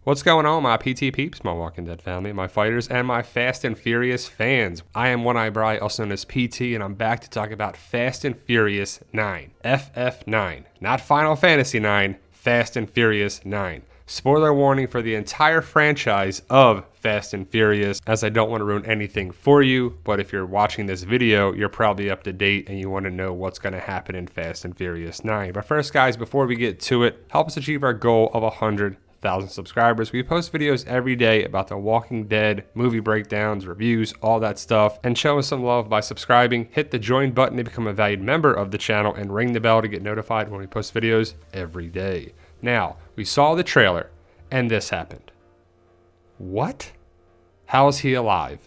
What's going on, my PT peeps, my Walking Dead family, my fighters, and my Fast and Furious fans? I am One Eye Bry, also known as PT, and I'm back to talk about Fast and Furious 9. FF9. Not Final Fantasy 9, Fast and Furious 9. Spoiler warning for the entire franchise of Fast and Furious, as I don't want to ruin anything for you, but if you're watching this video, you're probably up to date and you want to know what's going to happen in Fast and Furious 9. But first, guys, before we get to it, help us achieve our goal of 100,000 subscribers. We post videos every day about The Walking Dead, movie breakdowns, reviews, all that stuff, and show us some love by subscribing. Hit the join button to become a valued member of the channel and ring the bell to get notified when we post videos every day. Now, we saw the trailer and this happened. What? How is he alive?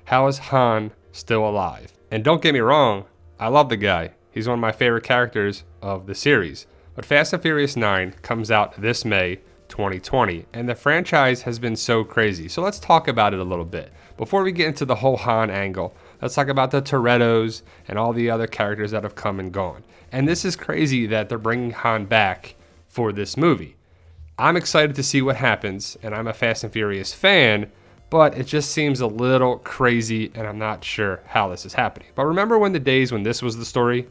How is Han still alive? And don't get me wrong, I love the guy. He's one of my favorite characters of the series. But Fast and Furious 9 comes out this May 2020, and the franchise has been so crazy. So let's talk about it a little bit. Before we get into the whole Han angle, let's talk about the Torettos and all the other characters that have come and gone. And this is crazy that they're bringing Han back for this movie. I'm excited to see what happens, and I'm a Fast and Furious fan, but it just seems a little crazy, and I'm not sure how this is happening. But remember when the days when this was the story?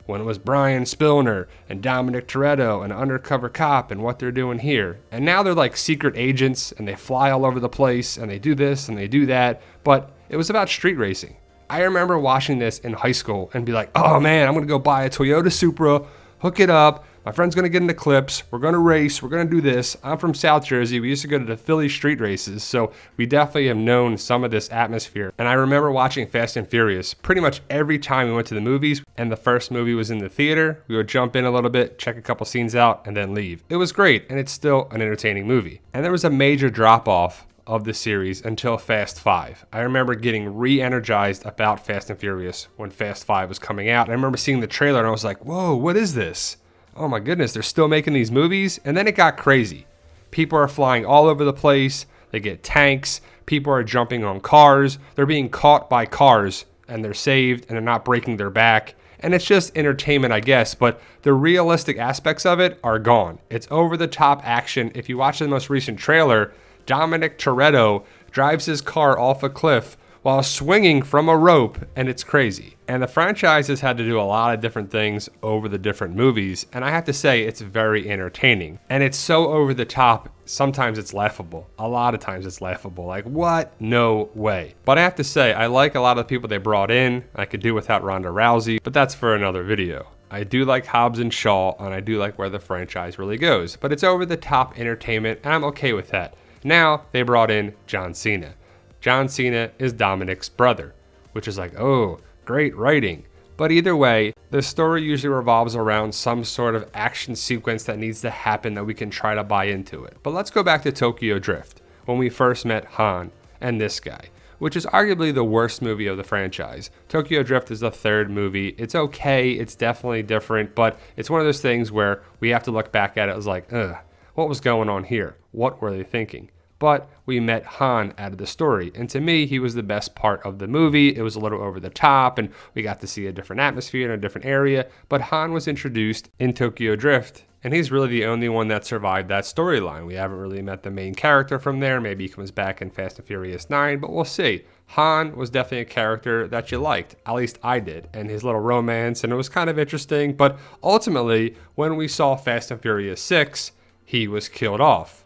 When it was Brian Spillner and Dominic Toretto, an undercover cop, and what they're doing here. And now they're like secret agents, and they fly all over the place, and they do this, and they do that. But it was about street racing. I remember watching this in high school and be like, oh man, I'm gonna go buy a Toyota Supra, hook it up, my friend's gonna get an Eclipse, we're gonna race, we're gonna do this. I'm from South Jersey, we used to go to the Philly street races, so we definitely have known some of this atmosphere. And I remember watching Fast and Furious pretty much every time we went to the movies, and the first movie was in the theater. We would jump in a little bit, check a couple scenes out, and then leave. It was great, and it's still an entertaining movie. And there was a major drop-off of the series until Fast 5. I remember getting re-energized about Fast and Furious when Fast 5 was coming out. I remember seeing the trailer and I was like, whoa, what is this? Oh my goodness, they're still making these movies? And then it got crazy. People are flying all over the place. They get tanks. People are jumping on cars. They're being caught by cars and they're saved and they're not breaking their back. And it's just entertainment, I guess, but the realistic aspects of it are gone. It's over-the-top action. If you watch the most recent trailer, Dominic Toretto drives his car off a cliff while swinging from a rope, and it's crazy. And the franchise has had to do a lot of different things over the different movies, and I have to say it's very entertaining. And it's so over the top, sometimes it's laughable. A lot of times it's laughable. Like, what? No way. But I have to say, I like a lot of the people they brought in. I could do without Ronda Rousey, but that's for another video. I do like Hobbs and Shaw, and I do like where the franchise really goes. But it's over the top entertainment, and I'm okay with that. Now, they brought in John Cena. John Cena is Dominic's brother, which is like, oh, great writing. But either way, the story usually revolves around some sort of action sequence that needs to happen that we can try to buy into it. But let's go back to Tokyo Drift, when we first met Han and this guy, which is arguably the worst movie of the franchise. Tokyo Drift is the third movie. It's okay, it's definitely different, but it's one of those things where we have to look back at it as like, ugh, what was going on here? What were they thinking? But we met Han out of the story, and to me, he was the best part of the movie. It was a little over the top, and we got to see a different atmosphere in a different area, but Han was introduced in Tokyo Drift, and he's really the only one that survived that storyline. We haven't really met the main character from there. Maybe he comes back in Fast and Furious 9, but we'll see. Han was definitely a character that you liked, at least I did, and his little romance, and it was kind of interesting, but ultimately, when we saw Fast and Furious 6, he was killed off.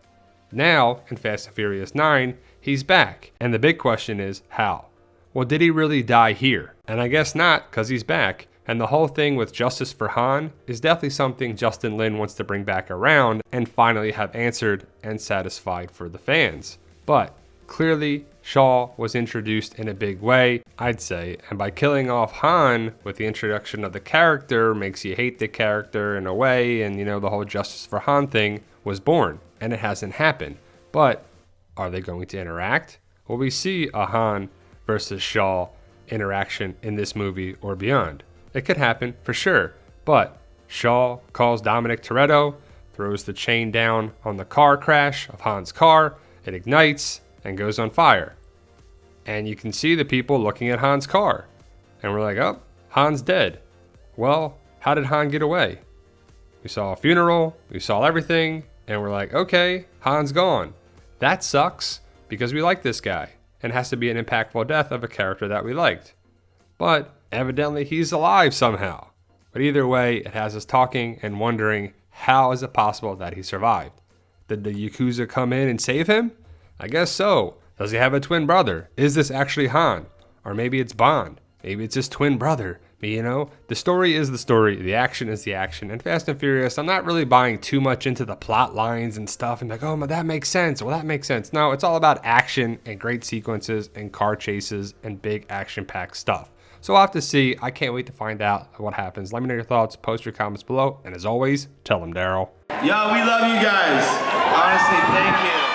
Now, in Fast and Furious 9, he's back. And the big question is, how? Well, did he really die here? And I guess not, because he's back. And the whole thing with justice for Han is definitely something Justin Lin wants to bring back around and finally have answered and satisfied for the fans. But clearly, Shaw was introduced in a big way, I'd say. And by killing off Han with the introduction of the character makes you hate the character in a way. And, you know, the whole justice for Han thing was born. And it hasn't happened. But are they going to interact? Will we see a Han versus Shaw interaction in this movie or beyond? It could happen for sure. But Shaw calls Dominic Toretto, throws the chain down on the car crash of Han's car, it ignites and goes on fire. And you can see the people looking at Han's car. And we're like, oh, Han's dead. Well, how did Han get away? We saw a funeral, we saw everything, and we're like, okay, Han's gone. That sucks, because we like this guy, and has to be an impactful death of a character that we liked. But evidently he's alive somehow. But either way, it has us talking and wondering, how is it possible that he survived? Did the Yakuza come in and save him? I guess so. Does he have a twin brother? Is this actually Han? Or maybe it's Bond. Maybe it's his twin brother. But you know, the story is the story, the action is the action. And Fast and Furious, I'm not really buying too much into the plot lines and stuff and like, oh, that makes sense. Well, that makes sense. No, it's all about action and great sequences and car chases and big action-packed stuff. So we'll have to see. I can't wait to find out what happens. Let me know your thoughts. Post your comments below. And as always, tell them Daryl. Yo, we love you guys. Honestly, thank you.